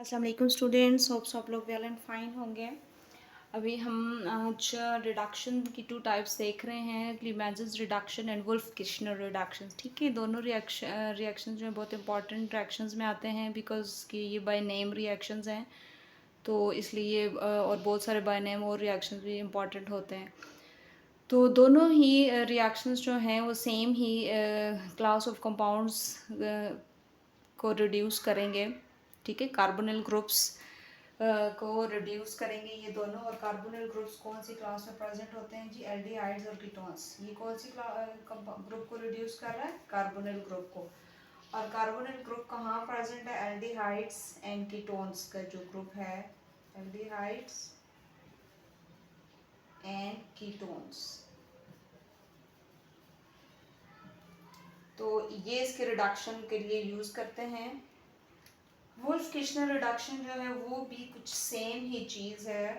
अस्सलाम वालेकुम students, hopes आप लोग वेल एंड फाइन होंगे। अभी हम आज रिडक्शन की टू टाइप्स देख रहे हैं, Clemmensen reduction and Wolff Kishner reduction. ठीक है, दोनों रिएक्शन जो है बहुत इंपॉर्टेंट रिएक्शंस में आते हैं बिकॉज कि ये बाय नेम रिएक्शंस हैं, तो इसलिए और बहुत सारे बाय नेम और रिएक्शंस भी इंपॉर्टेंट होते हैं। तो दोनों ही रिएक्शंस जो हैं वो same he class of compounds को रिड्यूस करेंगे। ठीक है, कार्बोनिल ग्रुप्स को रिड्यूस करेंगे ये दोनों। और कार्बोनिल ग्रुप्स कौन सी क्लास में प्रेजेंट होते हैं जी? एल्डिहाइड्स और कीटोन्स। ये कौन सी ग्रुप को रिड्यूस कर रहा है? कार्बोनिल ग्रुप को। और कार्बोनिल ग्रुप कहाँ प्रेजेंट है? एल्डिहाइड्स एंड कीटोन्स का जो ग्रुप है, एल्डिहाइड्स एंड कीटोन्स। तो ये इसके रिडक्शन के लिए यूज करते हैं। वुल्फ किश्नर रिडक्शन जो है वो भी कुछ सेम ही चीज़ है।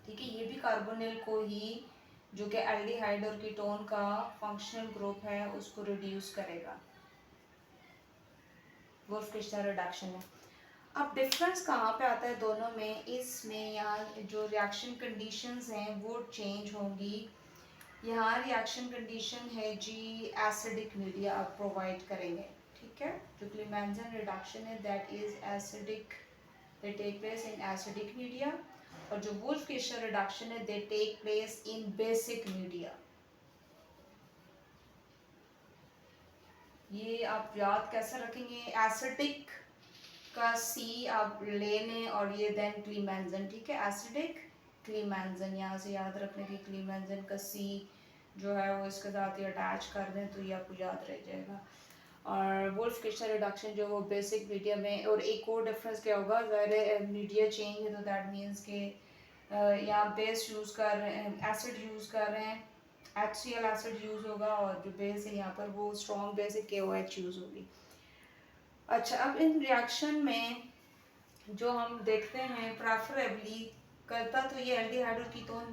ठीक है, ये भी कार्बोनिल को ही, जो कि एल्डिहाइड और कीटोन का फंक्शनल ग्रुप है, उसको रिड्यूस करेगा। वुल्फ किश्नर रिडक्शन में अब डिफरेंस कहाँ पे आता है दोनों में? इसमें यहाँ जो रिएक्शन कंडीशंस हैं वो चेंज होंगी। यहाँ रिएक्शन कंडीशन है जी, एसिडिक मीडिया आप प्रोवाइड करेंगे। ठीक है, जो क्लीमेंजन रिडक्शन है that is acidic, they take place in acidic media. और जो वुल्फ किश्नर रिडक्शन है they take place in basic media. ये आप याद कैसे रखेंगे? एसिडिक का सी आप ले लें और ये देन क्लीमेंजन। ठीक है, एसिडिक क्लीमेंजन, यहाँ से याद रखने की क्लीमेंजन का सी जो है वो इसके साथ ही अटैच कर दें तो ये आपको याद रह जाएगा। और वुल्फ किश्नर रिडक्शन जो वो बेसिक मीडिया में। और एक और डिफरेंस क्या होगा, अगर मीडिया चेंज है तो दैट मीन्स के यहाँ बेस यूज़ कर रहे हैं, एसिड यूज़ कर रहे हैं, HCl एसिड यूज़ होगा। और जो बेस है यहाँ पर वो स्ट्रॉन्ग बेस है, KOH यूज़ होगी। अच्छा, अब इन रिएक्शन में जो हम देखते हैं प्रेफरेबली करता तो ये एल्डिहाइड और कीटोन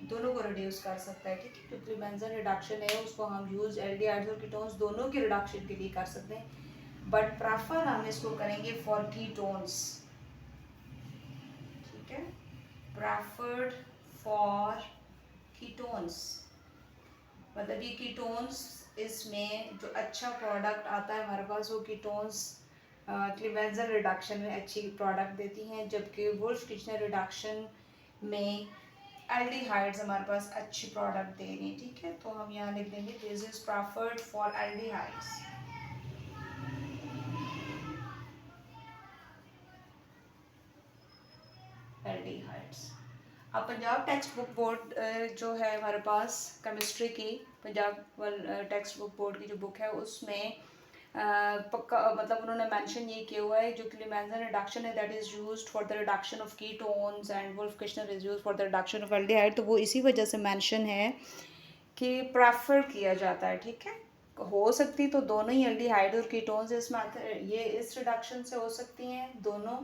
दोनों को रिड्यूस कर सकता है। ठीक है, जो क्लीमेंजन रिडक्शन है उसको हम यूज़ एल्डिहाइड्स और कीटोन्स दोनों के रिडक्शन के लिए कर सकते हैं, बट प्रेफर हम इसको करेंगे फॉर कीटोन्स। ठीक है, प्रेफर्ड फॉर कीटोन्स, मतलब ये कीटोन्स, इसमें जो अच्छा प्रोडक्ट आता है हमारे पास वो कीटोन्स क्लीमेंजन रिडक्शन में अच्छी प्रोडक्ट देती हैं, जबकि वुल्फ किश्नर रिडक्शन में एल्डिहाइड्स हमारे पास अच्छी प्रोडक्ट दे रही हैं। ठीक है, तो हम यहाँ लिख देंगे this is preferred for aldehydes. Aldehydes. अब पंजाब टेक्स्ट बुक बोर्ड जो है हमारे पास केमिस्ट्री की, पंजाब टेक्स्ट बुक बोर्ड की जो बुक है उसमें पक्का मतलब उन्होंने मेंशन ये किया हुआ है, जो क्लीमेंजन रिडक्शन है that is used for the reduction of ketones and Wolff Kishner is used for the reduction of aldehyde. तो वो इसी वजह से मेंशन है कि प्रेफर किया जाता है। ठीक है, हो सकती तो दोनों ही एल्डिहाइड और कीटोन्स इसमें ये इस रिडक्शन से हो सकती हैं दोनों,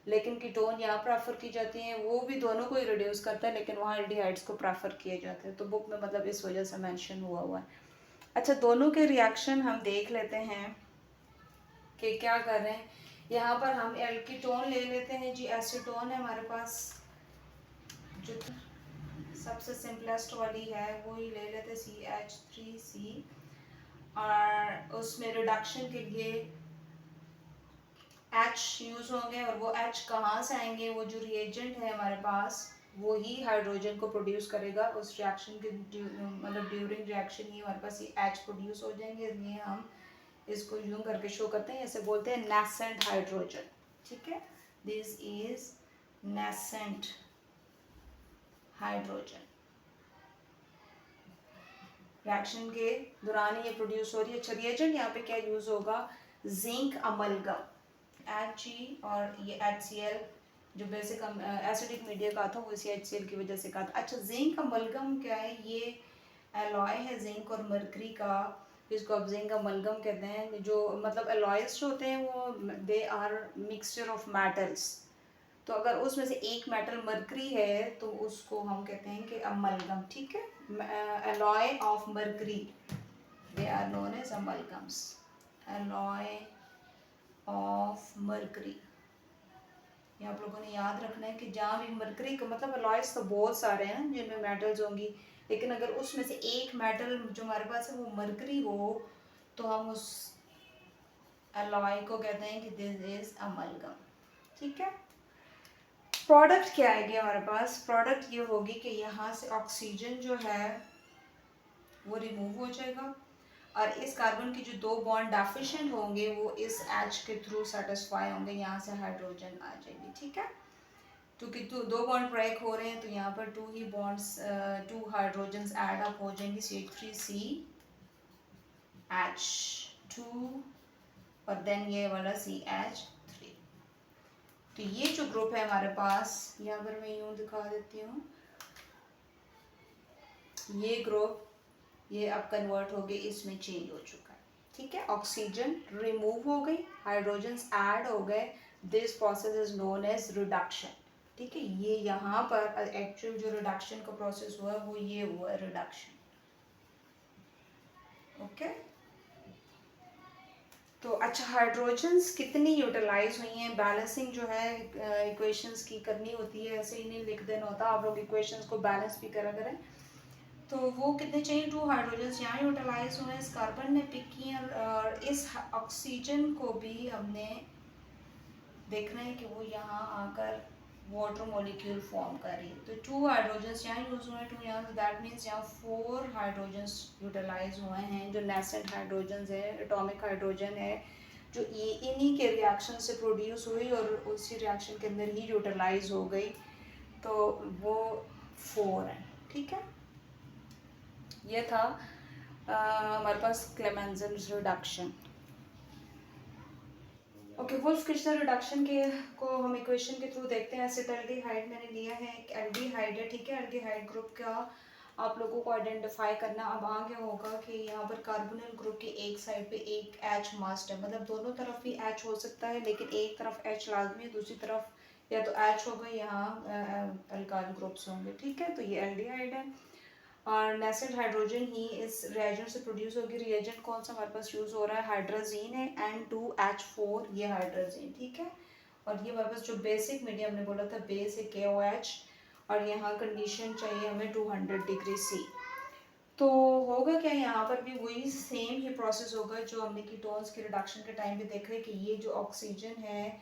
लेकिन कीटोन यहाँ प्रेफर की जाती हैं। वो भी दोनों को ही रिड्यूस करता है लेकिन वहाँ एल्डिहाइड्स को प्रेफर किए जाते हैं, तो बुक में मतलब इस वजह से मेंशन हुआ है। अच्छा, दोनों के रिएक्शन हम देख लेते हैं कि क्या कर रहे हैं। यहाँ पर हम एल्कीटोन ले लेते हैं जी, एसीटोन है हमारे पास, जो सबसे सिंपलेस्ट वाली है वो ही ले लेते, CH3C। और उसमें रिडक्शन के लिए H यूज होंगे, और वो H कहाँ से आएंगे? वो जो रिएजेंट है हमारे पास वो ही हाइड्रोजन को प्रोड्यूस करेगा उस रिएक्शन के मतलब ड्यूरिंग रिएक्शन ही हमारे पास ये H प्रोड्यूस हो जाएंगे। इसलिए हम इसको यूं करके शो करते हैं, ऐसे बोलते हैं नेसेंट हाइड्रोजन। ठीक है, this is nascent hydrogen. Reaction के दौरान ये प्रोड्यूस हो रही है। अच्छा, रिएजेंट यहाँ पे क्या यूज होगा? जिंक अमलगम, Hg, और ये HCl जो बेसिक एसिडिक मीडिया का था वो इसी HCl की वजह से का था। अच्छा, जिंक अमलगम क्या है? ये एलॉय है जिंक और मरकरी का, जिसको आप जिंक अमलगम कहते हैं। जो मतलब एलॉयज जो होते हैं वो they are mixture of metals, तो अगर उसमें से एक मेटल मरकरी है तो उसको हम कहते हैं कि अमलगम। ठीक है, alloy of mercury, they are known as amalgams, alloy of mercury. ये आप लोगों ने याद रखना है कि जहाँ भी मरकरी का मतलब अलॉयज तो बहुत सारे हैं जिनमें मेटल्स होंगी, लेकिन अगर उसमें से एक मेटल जो हमारे पास है वो मरकरी हो तो हम उस अलॉय को कहते हैं कि दिस इज अमलगम। ठीक है, प्रोडक्ट क्या आएगी हमारे पास? प्रोडक्ट ये होगी कि यहाँ से ऑक्सीजन जो है वो रिमूव हो जाएगा और इस कार्बन की जो दो बॉन्ड डेफिशिएंट होंगे वो इस एच के थ्रू सेटिस्फाई होंगे, यहाँ से हाइड्रोजन आ जाएगी। ठीक है, क्योंकि दो बॉन्ड ब्रेक हो रहे हैं तो यहाँ पर टू ही bonds, two hydrogens add up हो जाएंगे, CH3CH2 और देन ये वाला CH3। तो ये जो ग्रुप है हमारे पास, यहाँ पर मैं यूं दिखा देती हूँ, ये ग्रुप ये अब कन्वर्ट हो गए, इसमें चेंज हो चुका है। ठीक है, ऑक्सीजन रिमूव हो गई, हाइड्रोजन्स ऐड हो गए, this process is known as reduction. ठीक है, ये यहाँ पर एक्चुअल जो रिडक्शन का प्रोसेस हुआ वो ये हुआ रिडक्शन। ओके, तो अच्छा, हाइड्रोजन्स कितनी यूटिलाइज हुई हैं? बैलेंसिंग जो है इक्वेशंस की करनी होती है, ऐसे ही नहीं लिख देना होता, आप लोग इक्वेशंस को बैलेंस भी करा करें। तो वो कितने चाहिए? 2 हाइड्रोजन्स यहाँ यूटिलाइज हुए, इस कार्बन ने पिक किए और इस ऑक्सीजन को भी हमने देखना है कि वो यहाँ आकर वाटर मॉलिक्यूल फॉर्म कर रही है। तो 2 हाइड्रोजन्स यहाँ यूज हुए हैं, 2 यहाँ, दैट मीन्स यहाँ 4 हाइड्रोजन्स यूटिलाइज हुए हैं, जो नेसेंट हाइड्रोजन्स है, एटॉमिक हाइड्रोजन है, जो ये इन्हीं के रिएक्शन से प्रोड्यूस हुई और उसी रिएक्शन के अंदर ही यूटिलाइज हो गई, तो वो 4 है। ठीक है, ये था हमारे पास क्लेमेंजन reduction. Okay, wolf Kishner reduction के को हम इक्वेशन के थ्रू देखते हैं। एसिटाल्डिहाइड मैंने लिया है, एक एल्डिहाइड है। ठीक है, एल्डिहाइड ग्रुप का आप लोगों को आइडेंटिफाई करना अब आ गया होगा कि यहाँ पर कार्बोनिल ग्रुप की एक साइड पे एक एच मस्ट है, मतलब दोनों तरफ भी एच हो सकता है, लेकिन एक तरफ एच लाजमी है, दूसरी तरफ या तो एच होगा यहाँ अल्काइल ग्रुप्स होंगे। ठीक है, तो ये एल्डिहाइड है और नेसेंट हाइड्रोजन ही इस रिएजेंट से प्रोड्यूस होगी। रिएजेंट कौन सा हमारे पास यूज हो रहा है? हाइड्रोजीन है, N2H4, ये हाइड्रोजीन। ठीक है, और ये हमारे पास जो बेसिक मीडियम ने बोला था बेस है KOH और यहाँ कंडीशन चाहिए हमें 200 डिग्री C। तो होगा क्या, यहाँ पर भी वही सेम ही प्रोसेस होगा जो हमने कीटोन्स के रिडक्शन के टाइम पे देखा है कि ये जो ऑक्सीजन है,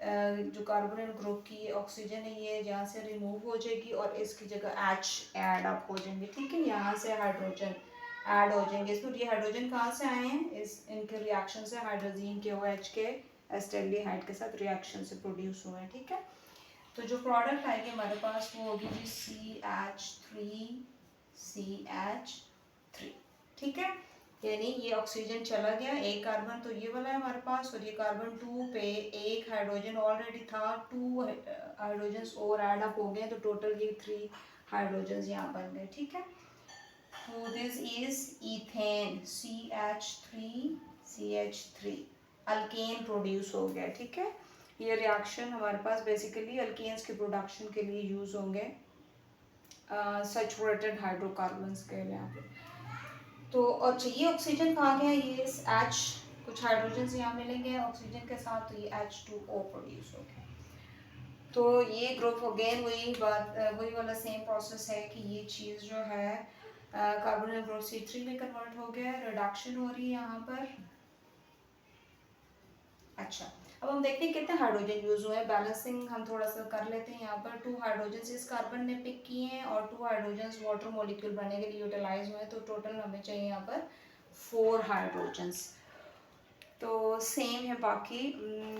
जो कार्बोनिल ग्रुप की ऑक्सीजन है, ये यहाँ से रिमूव हो जाएगी और इसकी जगह एच ऐड अप हो जाएंगे। ठीक है, यहाँ से हाइड्रोजन ऐड हो जाएंगे इसमें। ये हाइड्रोजन कहाँ से आए हैं? इस इनके रिएक्शन से, हाइड्रोजीन के OH के एसिटाल्डिहाइड के साथ रिएक्शन से प्रोड्यूस हुए हैं। ठीक है, तो जो प्रोडक्ट आएगी हमारे पास वो होगी जी CH3CH3। ठीक है, यानी ये ऑक्सीजन चला गया, एक कार्बन तो ये वाला है हमारे पास, और ये कार्बन 2 पे एक हाइड्रोजन ऑलरेडी था, 2 हाइड्रोजन्स और ऐड अप हो गए, तो टोटल ये 3 हाइड्रोजन्स यहाँ बन गए। ठीक है, तो this is ethane, CH3CH3 alkane produce हो गया। ठीक है, ये रिएक्शन हमारे पास बेसिकली अल्केन्स के प्रोडक्शन के लिए यूज होंगे, सैचुरेटेड हाइड्रोकार्बन्स के लिए। तो और चाहिए ऑक्सीजन कहाँ गया? ये इस H, कुछ हाइड्रोजन यहाँ मिलेंगे ऑक्सीजन के साथ, तो ये H2O प्रोड्यूस हो गया। तो ये ग्रुप अगेन वही बात, वही वाला सेम प्रोसेस है कि ये चीज़ जो है कार्बोनिल ग्रुप C3 में कन्वर्ट हो गया, रिडक्शन हो रही है यहाँ पर। अच्छा, अब हम देखते हैं कितने हाइड्रोजन यूज हुए हैं, बैलेंसिंग हम थोड़ा सा कर लेते हैं। यहाँ पर 2 हाइड्रोजन इस कार्बन ने पिक किए हैं और 2 हाइड्रोजन वाटर मॉलिक्यूल बनने के लिए यूटिलाइज हुए हैं, तो टोटल हमें चाहिए यहाँ पर 4 हाइड्रोजन्स। तो सेम है बाकी।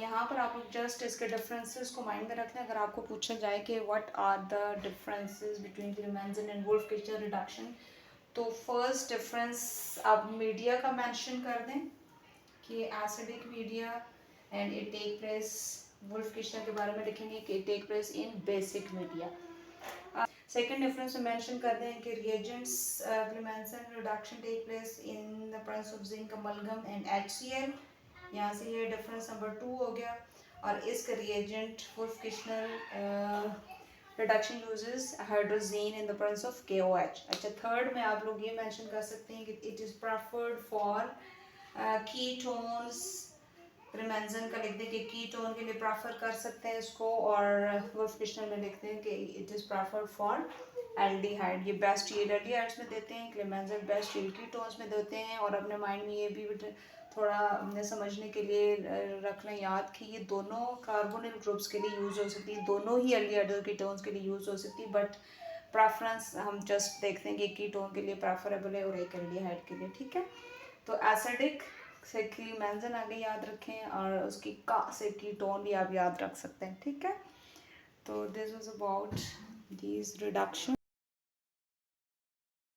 यहाँ पर आप लोग जस्ट इसके डिफरेंसेस को माइंड में रखना। अगर आपको पूछा जाए कि what are the differences between Clemmensen and Wolff Kishner reduction, तो फर्स्ट डिफरेंस आप मीडिया का मेंशन कर दें कि acidic media and it take place, Wolff Kishner के बारे में लिखेंगे कि it take place in basic media. Second difference में मेंशन कर दें कि reagents Clemmensen reduction take place in the presence of zinc amalgam and HCl, यहाँ से ये डिफरेंस नंबर 2 हो गया। और इसका reagent Wolff Kishner reduction uses hydrogen in the presence of KOH। अच्छा, थर्ड में आप लोग ये मेंशन कर सकते हैं कि it is preferred for ketones, Clemmensen का लिखते हैं कि कीटोन के लिए प्रेफर कर सकते हैं इसको, और वुल्फ किशनर में लिखते हैं कि it is preferred for aldehyde. ये बेस्ट यील्ड एल्डिहाइड्स में देते हैं, क्लेमेंजन बेस्ट यील्ड कीटोन्स में देते हैं। और अपने माइंड में ये भी थोड़ा हमने समझने के लिए रख लें याद कि ये दोनों कार्बोनिल ग्रुप्स के लिए यूज़ हो सकती है, दोनों ही एल्डिहाइड कीटोन्स के लिए यूज़ हो सकती है, बट प्रेफरेंस हम जस्ट देखते हैं कि कीटोन के लिए प्रेफरेबल है और एक एल्डिहाइड के लिए, ठीक है। तो एसिडिक से क्लेमेंजन आगे याद रखें, और उसकी का से कीटोन भी आप याद रख सकते हैं, ठीक है। तो this was about these reduction.